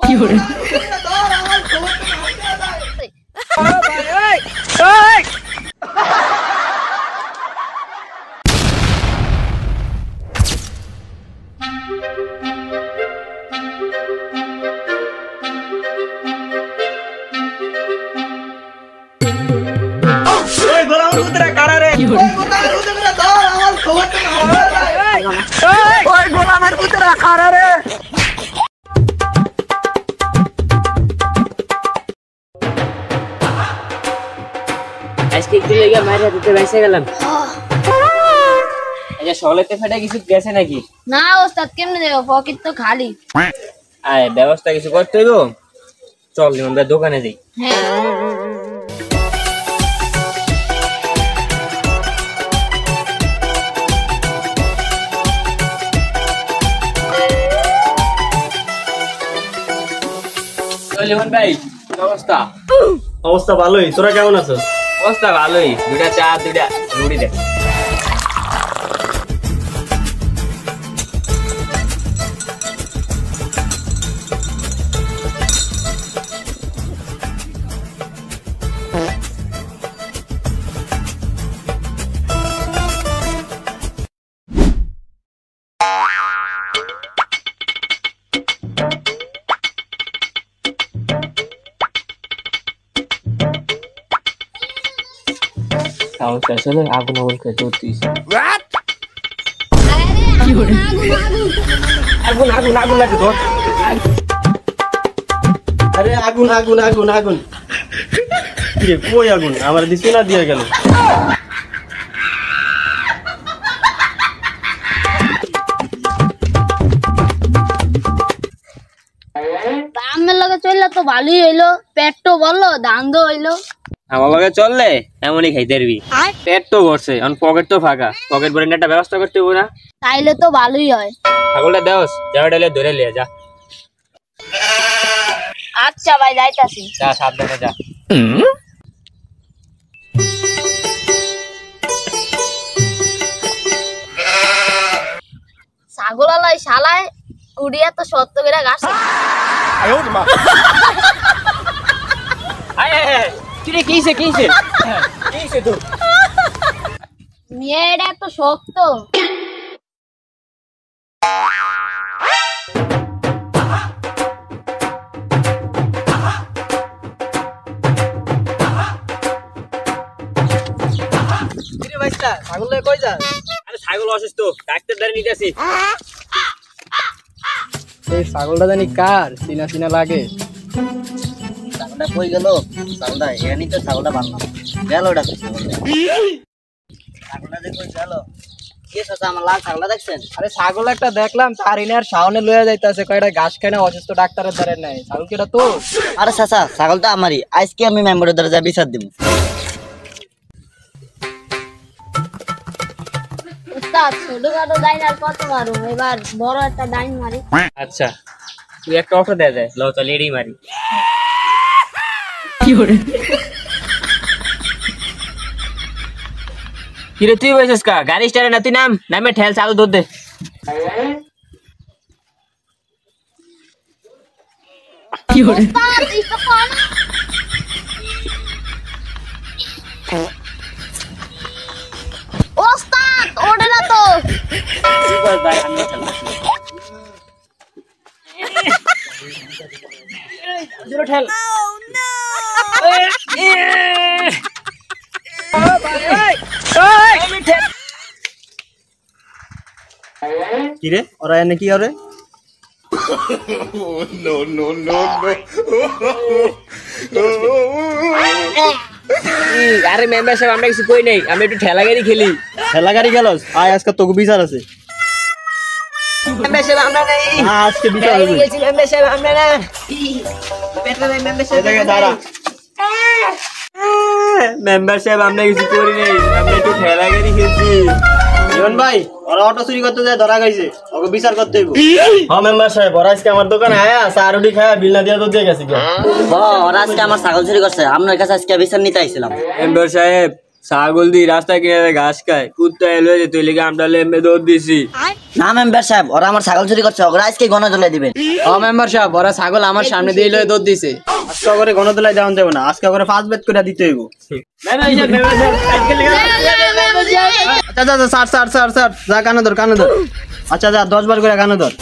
কি করে আজকে একটু লেগে মাইরা দিতে বেঁচে গেলাম। আচ্ছা সলেতে ফেটে কিছু গেছে নাকি? না ওস্তাদ কেমনে দেব, পকেট তো খালি। আয় ব্যবস্থা কিছু করতে হইব, চল আমরা দোকানে যাই। হ্যাঁ লিমন ভাই অবস্থা? অবস্থা ভালোই, তোরা কেমন আছিস? অবস্থা ভালোই, দুইটা চা দুইটা রুটি দে। Tahu saya aku nol ke tutis. What? Agun lagi tuh. আরে আগুন আগুন আগুন আগুন কি কই আগুন আমার দিছে না দিয়ে গেল। আমার লগে চললে তো ভালোই হইলো, পেটও বললো, দান্দও হইলো। আমার লগে চললে এমনই খাইতে পারবি, পেট তো ভরছে, এখন পকেট তো ফাঁকা, পকেট ভরে একটা ব্যবস্থা করতে হবে না? তাইলে তো ভালোই হয়। ছাগলটা দেওস, যাওয়া ডালে ধরে লিয়ে যা। আচ্ছা ভাই যাইতাছি। যা সাবধানে যা। ছাগল আলাই শালায় উড়িয়া তো সত্য করে গাছ। কিরে কিছে কিছে কিছে তো মেয়েটা তো শক্ত। ছাগল কই যা? আরে ছাগল অসুস্থ, ডাক্তার ধরে নিতেছি। এই ছাগলটা জানি কার চিনা চিনা লাগে। ছাগলটা কই গেল? ছাগলটা এখানে তো ছাগলটা বানলাম গেল, ওটা ছাগলটা যে কই গেল? কে সাথে আমার লাল ছাগলটা দেখছেন? আরে ছাগল একটা দেখলাম, তার ইনার শাওনে লইয়া যাইতাছে, কয়টা ঘাস খায় না, অসুস্থ ডাক্তারের দ্বারে নাই। ছাগল কেটা তো? আরে চাচা ছাগলটা আমারই, আজকে আমি মেম্বারের দ্বারা যা বিচার দিব। উস্তাদ ছোটখাটো ডাইন আর কত মারু, এবার বড় একটা ডাইন মারি। আচ্ছা তুই একটা অটো দে দে, লো তো লেডি মারি। কি করে কিরে তুই বসেস কা? গাড়ি স্টারে না, তুই নাম নামে ঠেল চালু ধর দে। কি করে উস্তাদ ইsto কোন? উস্তাদ ওড়ে না তো। তুই বস ভাই, আমি ঠেল। জোরে ঠেল। কিরে ওরা এনে কি করে? আরে মেম্বার সাহেব আমরা কিছু কই নাই, আমরা একটু ঠেলা গাড়ি খেলি। ঠেলা গাড়ি গেলস? আয় আজকে তোকে বিচার আছে। মেম্বার সাহেব আমরা নাই, আজকে বিচার হবে। মেম্বার সাহেব আমরা না, পেটে নাই মেম্বার সাহেব। দাঁড়া মেম্বার সাহেব আমরা কিছু করি নাই, আমরা একটু ঠেলা গাড়ি খেলছি। জীবন ভাই ওরা অটো চুরি করতে যায়, ধরা গাইছে, ওকে বিচার করতে হইব। হ্যাঁ মেম্বার সাহেব, ওরা আজকে আমার দোকানে আয়া চা রুটি খায়া বিল না দিয়া তো দিয়ে গেছে। ওরা আজকে আমার ছাগল চুরি করছে, আপনার কাছে আজকে বিচার নিতে আইছিলাম। মেম্বার সাহেব ছাগল দি রাস্তায় কিনারে ঘাস খায়, কুত্তা এলো যে তুই লেগে আমরা লেম্বে দৌড় দিছি। না মেম্বার সাহেব, ওরা আমার ছাগল চুরি করছে, ওরা আজকে গণধোলাই দিবেন। ও মেম্বার সাহেব, ওরা ছাগল আমার সামনে দিয়ে লয়ে দৌড় দিছে। আজকে করে গণতলায় দেওয়া যাবে না, আজকে করে 5 বেত করে দিতে হইব। আচ্ছা আচ্ছা স্যার যা কানে ধর আচ্ছা যা 10 বার করে কানে ধর।